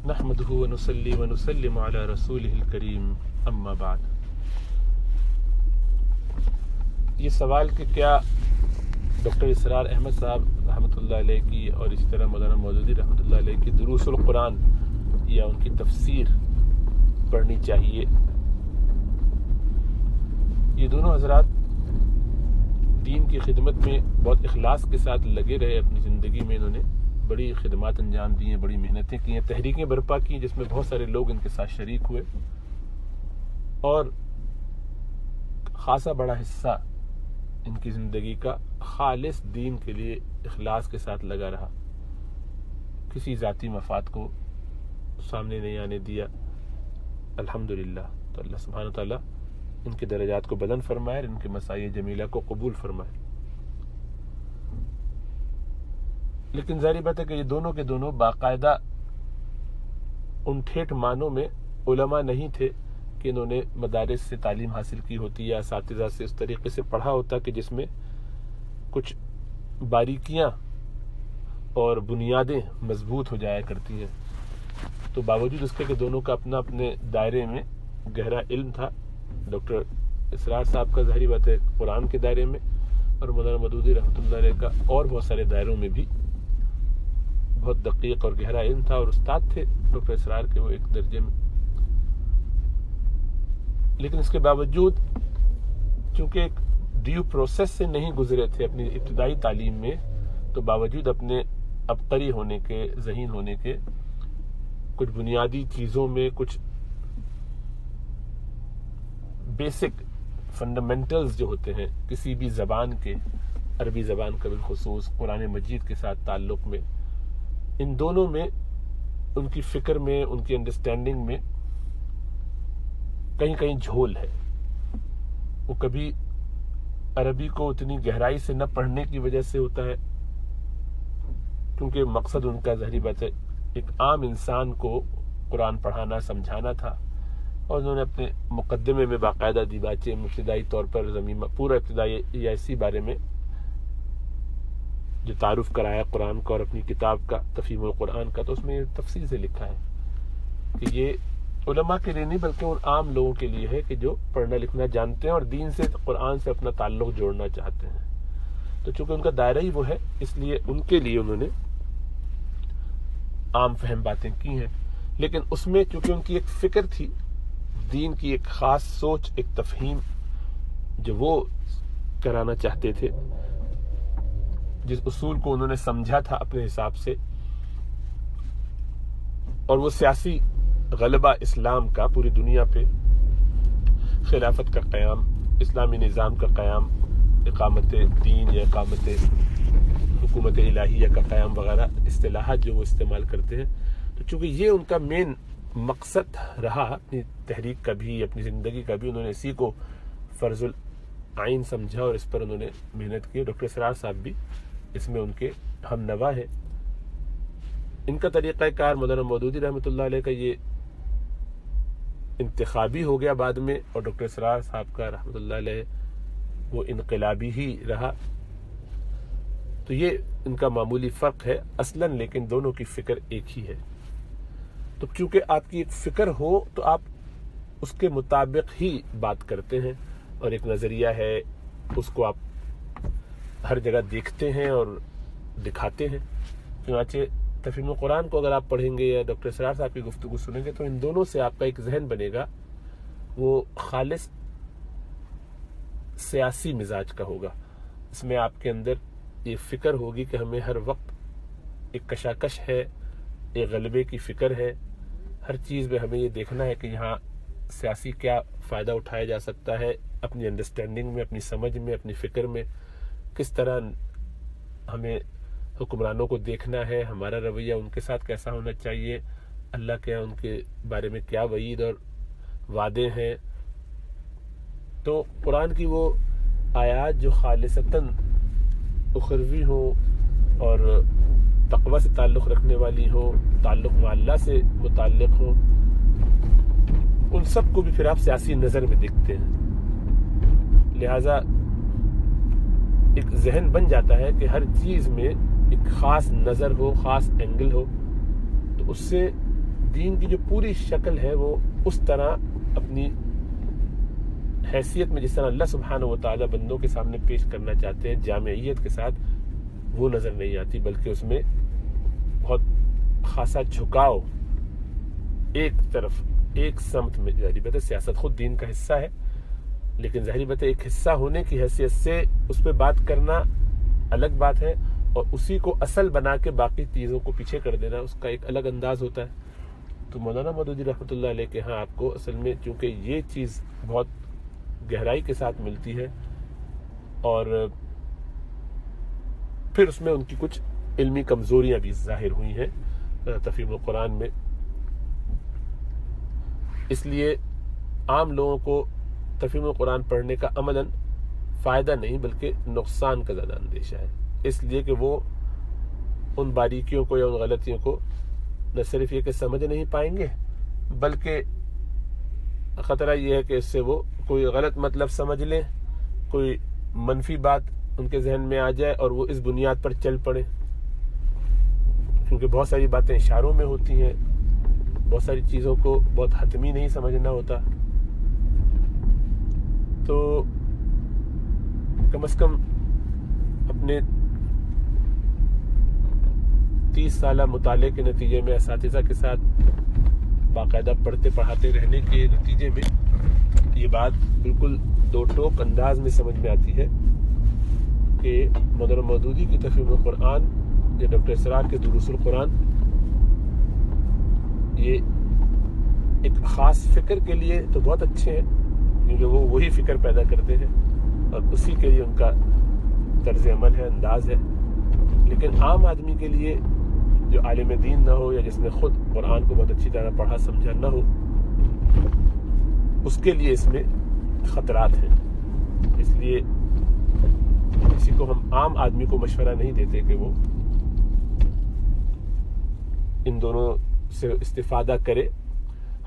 نحمده ونصلي ونسلم على رسوله الکریم اما بعد۔ یہ سوال کہ کیا ڈاکٹر اسرار احمد صاحب رحمۃ اللہ علیہ کی اور اسی طرح مولانا مودودی رحمۃ اللہ علیہ کی دروس القرآن یا ان کی تفسیر پڑھنی چاہیے۔ یہ دونوں حضرات دین کی خدمت میں بہت اخلاص کے ساتھ لگے رہے، اپنی زندگی میں انہوں نے بڑی خدمات انجام دی ہیں، بڑی محنتیں کی ہیں، تحریکیں برپا کی جس میں بہت سارے لوگ ان کے ساتھ شریک ہوئے، اور خاصا بڑا حصہ ان کی زندگی کا خالص دین کے لیے اخلاص کے ساتھ لگا رہا، کسی ذاتی مفاد کو سامنے نہیں آنے دیا۔ الحمدللہ، تو اللہ سبحانہ وتعالیٰ ان کے درجات کو بلند فرمائے اور ان کے مساعی جمیلہ کو قبول فرمائے۔ لیکن ظاہری بات ہے کہ یہ دونوں کے دونوں باقاعدہ ان ٹھیٹھ معنوں میں علماء نہیں تھے کہ انہوں نے مدارس سے تعلیم حاصل کی ہوتی یا اساتذہ سے اس طریقے سے پڑھا ہوتا کہ جس میں کچھ باریکیاں اور بنیادیں مضبوط ہو جایا کرتی ہیں۔ تو باوجود اس کے کہ دونوں کا اپنا اپنے دائرے میں گہرا علم تھا، ڈاکٹر اسرار صاحب کا ظاہری بات ہے قرآن کے دائرے میں، اور مولانا مودودی رحمۃ اللہ علیہ کا اور بہت سارے دائروں میں بھی بہت دقیق اور گہرا علم تھا، اور استاد تھے ڈاکٹر اسرار کے وہ ایک درجے میں۔ لیکن اس کے باوجود چونکہ ایک ڈیو پروسیس سے نہیں گزرے تھے اپنی ابتدائی تعلیم میں، تو باوجود اپنے عبقری ہونے کے، ذہین ہونے کے، کچھ بنیادی چیزوں میں، کچھ بیسک فنڈامنٹلز جو ہوتے ہیں کسی بھی زبان کے، عربی زبان کا بالخصوص، قرآن مجید کے ساتھ تعلق میں، ان دونوں میں ان کی فکر میں، ان کی انڈرسٹینڈنگ میں کہیں کہیں جھول ہے۔ وہ کبھی عربی کو اتنی گہرائی سے نہ پڑھنے کی وجہ سے ہوتا ہے، کیونکہ مقصد ان کا ظاہری بات ہے ایک عام انسان کو قرآن پڑھانا، سمجھانا تھا، اور انہوں نے اپنے مقدمے میں باقاعدہ دیباچے ابتدائی طور پر پورا ابتدائی یا اسی بارے میں جو تعارف کرایا قرآن کا اور اپنی کتاب کا تفہیم القرآن کا، تو اس میں یہ تفصیل سے لکھا ہے کہ یہ علماء کے لیے نہیں بلکہ ان عام لوگوں کے لیے ہے کہ جو پڑھنا لکھنا جانتے ہیں اور دین سے، قرآن سے اپنا تعلق جوڑنا چاہتے ہیں۔ تو چونکہ ان کا دائرہ ہی وہ ہے، اس لیے ان کے لیے انہوں نے عام فہم باتیں کی ہیں، لیکن اس میں چونکہ ان کی ایک فکر تھی، دین کی ایک خاص سوچ، ایک تفہیم جو وہ کرانا چاہتے تھے، جس اصول کو انہوں نے سمجھا تھا اپنے حساب سے، اور وہ سیاسی غلبہ اسلام کا پوری دنیا پہ، خلافت کا قیام، اسلامی نظام کا قیام، اقامت دین یا اقامت حکومت الہیہ کا قیام وغیرہ اصطلاحات جو وہ استعمال کرتے ہیں، تو چونکہ یہ ان کا مین مقصد رہا اپنی تحریک کا بھی، اپنی زندگی کا بھی، انہوں نے اسی کو فرض العین سمجھا اور اس پر انہوں نے محنت کی۔ ڈاکٹر اسرار صاحب بھی اس میں ان کے ہم نوا ہے۔ ان کا طریقہ کار مولانا مودودی رحمۃ اللہ علیہ کا یہ انتخابی ہو گیا بعد میں، اور ڈاکٹر اسرار صاحب کا رحمۃ اللہ علیہ وہ انقلابی ہی رہا۔ تو یہ ان کا معمولی فرق ہے اصلاً، لیکن دونوں کی فکر ایک ہی ہے۔ تو چونکہ آپ کی ایک فکر ہو تو آپ اس کے مطابق ہی بات کرتے ہیں، اور ایک نظریہ ہے اس کو آپ ہر جگہ دیکھتے ہیں اور دکھاتے ہیں۔ چنانچہ تفہیم القرآن کو اگر آپ پڑھیں گے یا ڈاکٹر اسرار صاحب کی گفتگو سنیں گے تو ان دونوں سے آپ کا ایک ذہن بنے گا، وہ خالص سیاسی مزاج کا ہوگا۔ اس میں آپ کے اندر یہ فکر ہوگی کہ ہمیں ہر وقت ایک کشاکش ہے، ایک غلبے کی فکر ہے، ہر چیز میں ہمیں یہ دیکھنا ہے کہ یہاں سیاسی کیا فائدہ اٹھایا جا سکتا ہے، اپنی انڈرسٹینڈنگ میں، اپنی سمجھ میں، اپنی فکر میں کس طرح ہمیں حکمرانوں کو دیکھنا ہے، ہمارا رویہ ان کے ساتھ کیسا ہونا چاہیے، اللہ کے ان کے بارے میں کیا وعید اور وعدے ہیں۔ تو قرآن کی وہ آیات جو خالصتاً اخروی ہوں اور تقوی سے تعلق رکھنے والی ہوں، تعلق مع اللہ سے متعلق ہوں، ان سب کو بھی پھر آپ سیاسی نظر میں دیکھتے ہیں۔ لہٰذا ایک ذہن بن جاتا ہے کہ ہر چیز میں ایک خاص نظر ہو، خاص اینگل ہو، تو اس سے دین کی جو پوری شکل ہے وہ اس طرح اپنی حیثیت میں جس طرح اللہ سبحانہ و تعالیٰ بندوں کے سامنے پیش کرنا چاہتے ہیں جامعیت کے ساتھ، وہ نظر نہیں آتی، بلکہ اس میں بہت خاصا جھکاؤ ایک طرف، ایک سمت میں۔ ظاہری بات ہے سیاست خود دین کا حصہ ہے، لیکن ظاہری بات ہے ایک حصہ ہونے کی حیثیت سے اس پہ بات کرنا الگ بات ہے، اور اسی کو اصل بنا کے باقی چیزوں کو پیچھے کر دینا اس کا ایک الگ انداز ہوتا ہے۔ تو مولانا مودودی رحمۃ اللہ علیہ کے ہاں آپ کو اصل میں چونکہ یہ چیز بہت گہرائی کے ساتھ ملتی ہے، اور پھر اس میں ان کی کچھ علمی کمزوریاں بھی ظاہر ہوئی ہیں تفہیم القرآن میں، اس لیے عام لوگوں کو تفہیم القرآن پڑھنے کا عملاً فائدہ نہیں بلکہ نقصان کا زیادہ اندیشہ ہے، اس لیے کہ وہ ان باریکیوں کو یا ان غلطیوں کو نہ صرف یہ کہ سمجھ نہیں پائیں گے، بلکہ خطرہ یہ ہے کہ اس سے وہ کوئی غلط مطلب سمجھ لیں، کوئی منفی بات ان کے ذہن میں آ جائے اور وہ اس بنیاد پر چل پڑے، کیونکہ بہت ساری باتیں اشاروں میں ہوتی ہیں، بہت ساری چیزوں کو بہت حتمی نہیں سمجھنا ہوتا۔ تو کم از کم اپنے 30 سالہ مطالعے کے نتیجے میں اساتذہ کے ساتھ باقاعدہ پڑھتے پڑھاتے رہنے کے نتیجے میں یہ بات بالکل دو ٹوک انداز میں سمجھ میں آتی ہے کہ مولانا مودودی کی تفہیم القرآن یا ڈاکٹر اسرار کے دروس القرآن یہ ایک خاص فکر کے لیے تو بہت اچھے ہیں، کیونکہ وہ وہی فکر پیدا کرتے ہیں اور اسی کے لیے ان کا طرز عمل ہے، انداز ہے، لیکن عام آدمی کے لیے جو عالم دین نہ ہو یا جس نے خود قرآن کو بہت اچھی طرح پڑھا سمجھا نہ ہو، اس کے لیے اس میں خطرات ہیں۔ اس لیے کسی کو ہم عام آدمی کو مشورہ نہیں دیتے کہ وہ ان دونوں سے استفادہ کرے۔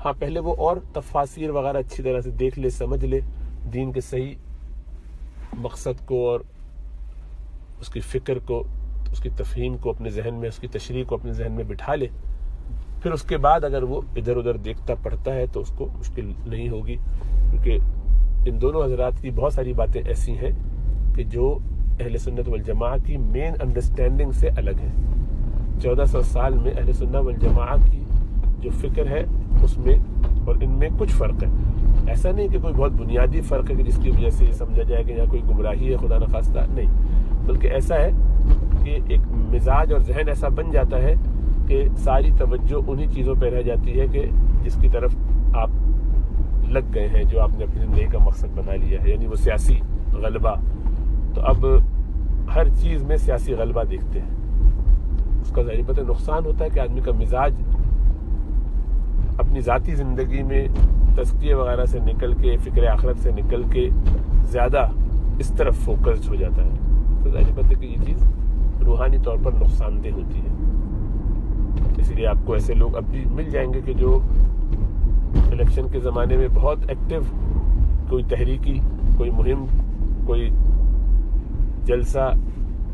ہاں پہلے وہ اور تفاسیر وغیرہ اچھی طرح سے دیکھ لے، سمجھ لے، دین کے صحیح مقصد کو اور اس کی فکر کو، اس کی تفہیم کو اپنے ذہن میں، اس کی تشریح کو اپنے ذہن میں بٹھا لے، پھر اس کے بعد اگر وہ ادھر ادھر دیکھتا پڑھتا ہے تو اس کو مشکل نہیں ہوگی، کیونکہ ان دونوں حضرات کی بہت ساری باتیں ایسی ہیں کہ جو اہل سنت والجماعہ کی مین انڈرسٹینڈنگ سے الگ ہے۔ 1400 سال میں اہل سنت والجماعہ کی جو فکر ہے اس میں اور ان میں کچھ فرق ہے، ایسا نہیں کہ کوئی بہت بنیادی فرق ہے کہ جس کی وجہ سے یہ سمجھا جائے کہ یہاں کوئی گمراہی ہے، خدا نخواستہ نہیں، بلکہ ایسا ہے کہ ایک مزاج اور ذہن ایسا بن جاتا ہے کہ ساری توجہ انہی چیزوں پہ رہ جاتی ہے کہ جس کی طرف آپ لگ گئے ہیں، جو آپ نے اپنی زندگی کا مقصد بنا لیا ہے، یعنی وہ سیاسی غلبہ۔ تو اب ہر چیز میں سیاسی غلبہ دیکھتے ہیں، اس کا ظاہر بات ہے نقصان ہوتا ہے کہ آدمی کا مزاج اپنی ذاتی زندگی میں تزکیے وغیرہ سے نکل کے، فکر آخرت سے نکل کے زیادہ اس طرف فوکسڈ ہو جاتا ہے، تو ظاہر بات ہے کہ یہ چیز روحانی طور پر نقصان دہ ہوتی ہے۔ اس لیے آپ کو ایسے لوگ اب بھی مل جائیں گے کہ جو الیکشن کے زمانے میں بہت ایکٹیو، کوئی تحریکی، کوئی مہم، کوئی جلسہ،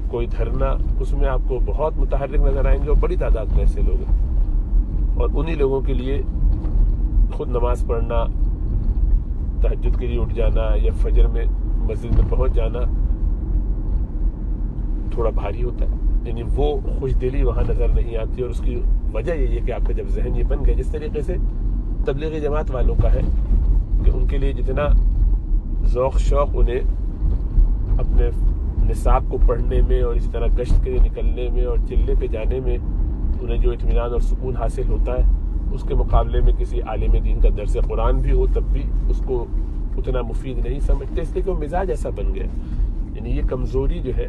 کوئی دھرنا، اس میں آپ کو بہت متحرک نظر آئیں گے، اور بڑی تعداد میں ایسے لوگ ہیں، اور انہی لوگوں کے لیے خود نماز پڑھنا، تہجد کے لیے اٹھ جانا یا فجر میں مسجد میں پہنچ جانا تھوڑا بھاری ہوتا ہے، یعنی وہ خوش دلی وہاں نظر نہیں آتی، اور اس کی وجہ یہی ہے کہ آپ کا جب ذہن یہ بن گیا، جس طریقے سے تبلیغی جماعت والوں کا ہے کہ ان کے لیے جتنا ذوق شوق انہیں اپنے نصاب کو پڑھنے میں اور اسی طرح گشت کے لیے نکلنے میں اور چلے پہ جانے میں انہیں جو اطمینان اور سکون حاصل ہوتا ہے، اس کے مقابلے میں کسی عالم دین کا درس قرآن بھی ہو تب بھی اس کو اتنا مفید نہیں سمجھتے، اس لیے کہ وہ مزاج ایسا بن گیا۔ یعنی یہ کمزوری جو ہے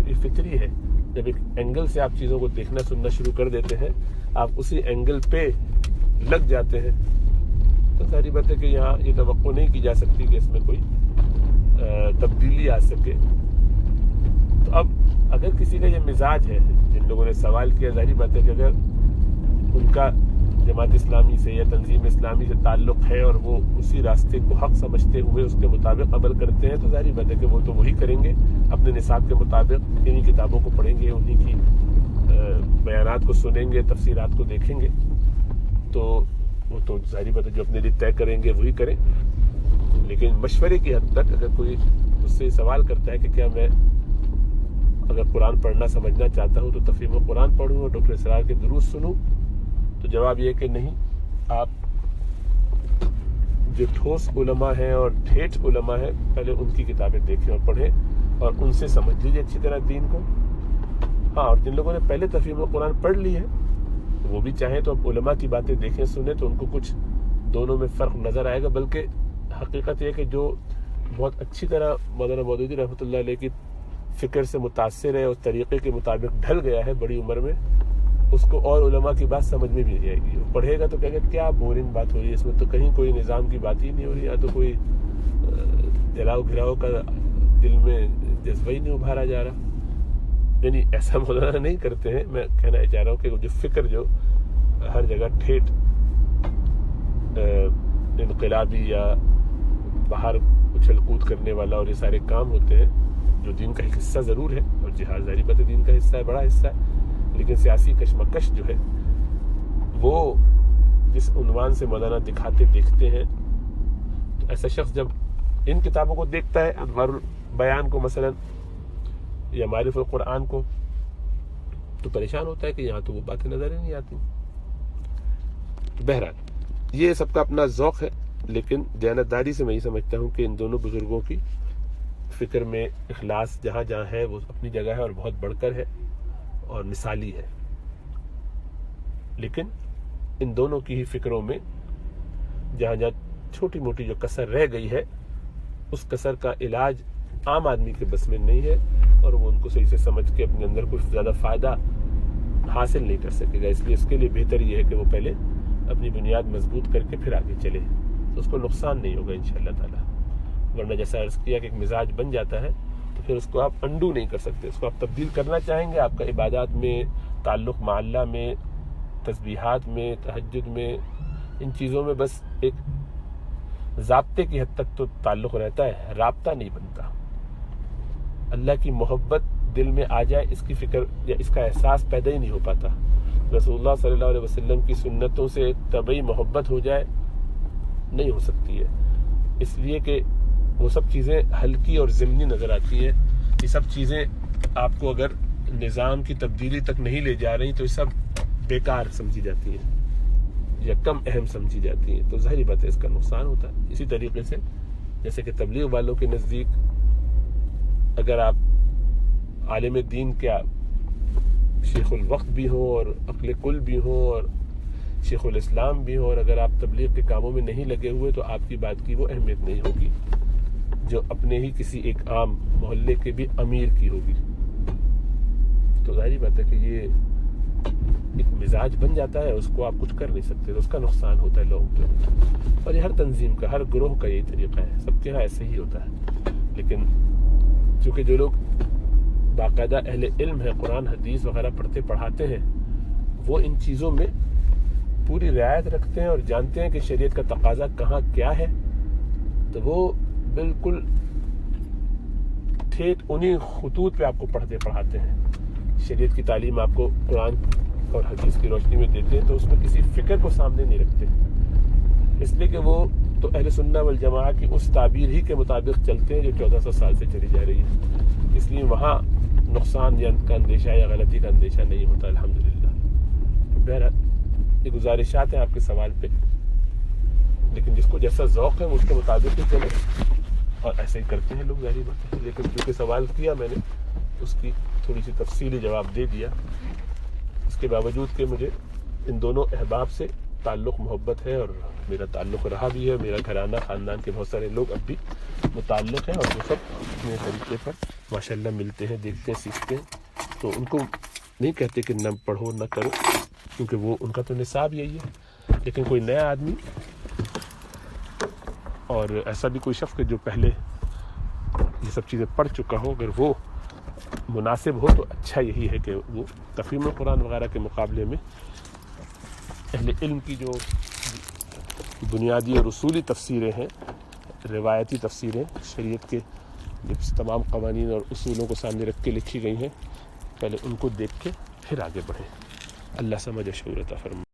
یہ فطری ہے، جب ایک اینگل سے آپ چیزوں کو دیکھنا سننا شروع کر دیتے ہیں، آپ اسی اینگل پہ لگ جاتے ہیں، تو ساری بات ہے کہ یہاں یہ توقع نہیں کی جا سکتی کہ اس میں کوئی تبدیلی آ سکے۔ تو اب اگر کسی کا یہ مزاج ہے، جن لوگوں نے سوال کیا، ظاہری بات ہے کہ اگر ان کا جماعت اسلامی سے یا تنظیم اسلامی سے تعلق ہے اور وہ اسی راستے کو حق سمجھتے ہوئے اس کے مطابق عمل کرتے ہیں، تو ظاہری بات ہے کہ وہ تو وہی کریں گے، اپنے نصاب کے مطابق انہی کتابوں کو پڑھیں گے، انہی کی بیانات کو سنیں گے، تفسیرات کو دیکھیں گے۔ تو وہ تو ظاہری بات ہے جو اپنے لیے طے کریں گے وہی کریں، لیکن مشورے کی حد تک اگر کوئی مجھ سے سوال کرتا ہے کہ کیا میں اگر قرآن پڑھنا سمجھنا چاہتا ہوں تو تفہیم قرآن پڑھوں اور ڈاکٹر اسرار کے دروس سنوں، تو جواب یہ کہ نہیں، آپ جو ٹھوس علماء ہیں اور ٹھیٹھ علماء ہیں پہلے ان کی کتابیں دیکھیں اور پڑھیں اور ان سے سمجھ لیجیے اچھی طرح دین کو۔ ہاں، اور جن لوگوں نے پہلے تفہیم قرآن پڑھ لی ہے وہ بھی چاہیں تو اب علماء کی باتیں دیکھیں سنیں تو ان کو کچھ دونوں میں فرق نظر آئے گا، بلکہ حقیقت یہ کہ جو بہت اچھی طرح مولانا مودودی رحمۃ اللہ علیہ کی فکر سے متاثر ہے، اس طریقے کے مطابق ڈھل گیا ہے بڑی عمر میں، اس کو اور علماء کی بات سمجھ میں بھی نہیں آئے گی۔ وہ پڑھے گا تو کہے گا کیا بورنگ بات ہو رہی ہے، اس میں تو کہیں کوئی نظام کی بات ہی نہیں ہو رہی، یا تو کوئی جلاؤ گھراؤ کا دل میں جذبہ ہی نہیں ابھارا جا رہا۔ یعنی ایسا مولانا نہیں کرتے ہیں، میں کہنا چاہ رہا ہوں کہ جو فکر جو ہر جگہ ٹھیٹ انقلابی یا باہر اچھل کود کرنے والا اور یہ سارے کام ہوتے ہیں، جو دین کا ایک حصہ ضرور ہے، اور جہاد ظاہری بات ہے دین کا حصہ ہے، بڑا حصہ ہے، لیکن سیاسی کشمکش جو ہے وہ جس عنوان سے مولانا دکھاتے دیکھتے ہیں، تو ایسا شخص جب ان کتابوں کو دیکھتا ہے، انوار البیان کو مثلا یا معرف القرآن کو، تو پریشان ہوتا ہے کہ یہاں تو وہ باتیں نظر ہی نہیں آتی۔ بہرحال یہ سب کا اپنا ذوق ہے، لیکن دیانتداری سے میں یہ سمجھتا ہوں کہ ان دونوں بزرگوں کی فکر میں اخلاص جہاں جہاں ہے وہ اپنی جگہ ہے اور بہت بڑھ کر ہے اور مثالی ہے، لیکن ان دونوں کی ہی فکروں میں جہاں جہاں چھوٹی موٹی جو کسر رہ گئی ہے، اس کسر کا علاج عام آدمی کے بس میں نہیں ہے، اور وہ ان کو صحیح سے سمجھ کے اپنے اندر کچھ زیادہ فائدہ حاصل نہیں کر سکے گا۔ اس لیے اس کے لیے بہتر یہ ہے کہ وہ پہلے اپنی بنیاد مضبوط کر کے پھر آگے چلے، تو اس کو نقصان نہیں ہوگا انشاءاللہ تعالی۔ ورنہ جیسا عرض کیا کہ ایک مزاج بن جاتا ہے تو پھر اس کو آپ انڈو نہیں کر سکتے، اس کو آپ تبدیل کرنا چاہیں گے، آپ کا عبادات میں، تعلق مع اللہ میں، تسبیحات میں، تہجد میں، ان چیزوں میں بس ایک ضابطے کی حد تک تو تعلق رہتا ہے، رابطہ نہیں بنتا۔ اللہ کی محبت دل میں آ جائے، اس کی فکر یا اس کا احساس پیدا ہی نہیں ہو پاتا۔ رسول اللہ صلی اللہ علیہ وسلم کی سنتوں سے طبعی محبت ہو جائے، نہیں ہو سکتی ہے، اس لیے کہ وہ سب چیزیں ہلکی اور ضمنی نظر آتی ہیں۔ یہ سب چیزیں آپ کو اگر نظام کی تبدیلی تک نہیں لے جا رہی تو یہ سب بیکار سمجھی جاتی ہیں یا کم اہم سمجھی جاتی ہیں، تو ظاہری بات ہے اس کا نقصان ہوتا ہے۔ اسی طریقے سے جیسے کہ تبلیغ والوں کے نزدیک اگر آپ عالم دین کیا شیخ الوقت بھی ہوں اور عقل کل بھی ہوں اور شیخ الاسلام بھی ہوں، اور اگر آپ تبلیغ کے کاموں میں نہیں لگے ہوئے تو آپ کی بات کی وہ اہمیت نہیں ہوگی جو اپنے ہی کسی ایک عام محلے کے بھی امیر کی ہوگی۔ تو ظاہری بات ہے کہ یہ ایک مزاج بن جاتا ہے، اس کو آپ کچھ کر نہیں سکتے، تو اس کا نقصان ہوتا ہے لوگوں کے۔ اور یہ ہر تنظیم کا، ہر گروہ کا یہی طریقہ ہے، سب کے یہاں ایسے ہی ہوتا ہے۔ لیکن چونکہ جو لوگ باقاعدہ اہل علم ہے، قرآن حدیث وغیرہ پڑھتے پڑھاتے ہیں، وہ ان چیزوں میں پوری رعایت رکھتے ہیں اور جانتے ہیں کہ شریعت کا تقاضا کہاں کیا ہے، تو وہ بالکل ٹھیک انہی خطوط پہ آپ کو پڑھتے پڑھاتے ہیں۔ شریعت کی تعلیم آپ کو قرآن اور حدیث کی روشنی میں دیتے ہیں تو اس میں کسی فکر کو سامنے نہیں رکھتے، اس لیے کہ وہ تو اہل سنہ والجماعہ کی اس تعبیر ہی کے مطابق چلتے ہیں جو 1400 سال سے چلی جا رہی ہے، اس لیے وہاں نقصان یا کا اندیشہ یا غلطی کا اندیشہ نہیں ہوتا الحمدللہ۔ بہرحال یہ گزارشات ہیں آپ کے سوال پہ، لیکن جس کو جیسا ذوق ہے وہ اس کے مطابق ہی چلے، اور ایسے ہی کرتے ہیں لوگ، ظاہری بات ہے۔ لیکن کیونکہ سوال کیا میں نے، اس کی تھوڑی سی تفصیلی جواب دے دیا، اس کے باوجود کہ مجھے ان دونوں احباب سے تعلق محبت ہے اور میرا تعلق رہا بھی ہے، میرا گھرانہ خاندان کے بہت سارے لوگ اب بھی متعلق ہیں، اور وہ سب اپنے طریقے پر ماشاءاللہ ملتے ہیں، دیکھتے ہیں، سیکھتے ہیں، تو ان کو نہیں کہتے کہ نہ پڑھو نہ کرو، کیونکہ وہ ان کا تو نصاب یہی ہے۔ لیکن کوئی نیا آدمی اور ایسا بھی کوئی شخص جو پہلے یہ سب چیزیں پڑھ چکا ہو، اگر وہ مناسب ہو تو اچھا یہی ہے کہ وہ تفہیم قرآن وغیرہ کے مقابلے میں اہل علم کی جو بنیادی اور اصولی تفسیریں ہیں، روایتی تفسیریں، شریعت کے جو تمام قوانین اور اصولوں کو سامنے رکھ کے لکھی گئی ہیں، پہلے ان کو دیکھ کے پھر آگے بڑھیں۔ اللہ سمجھ شعور عطا فرمائے۔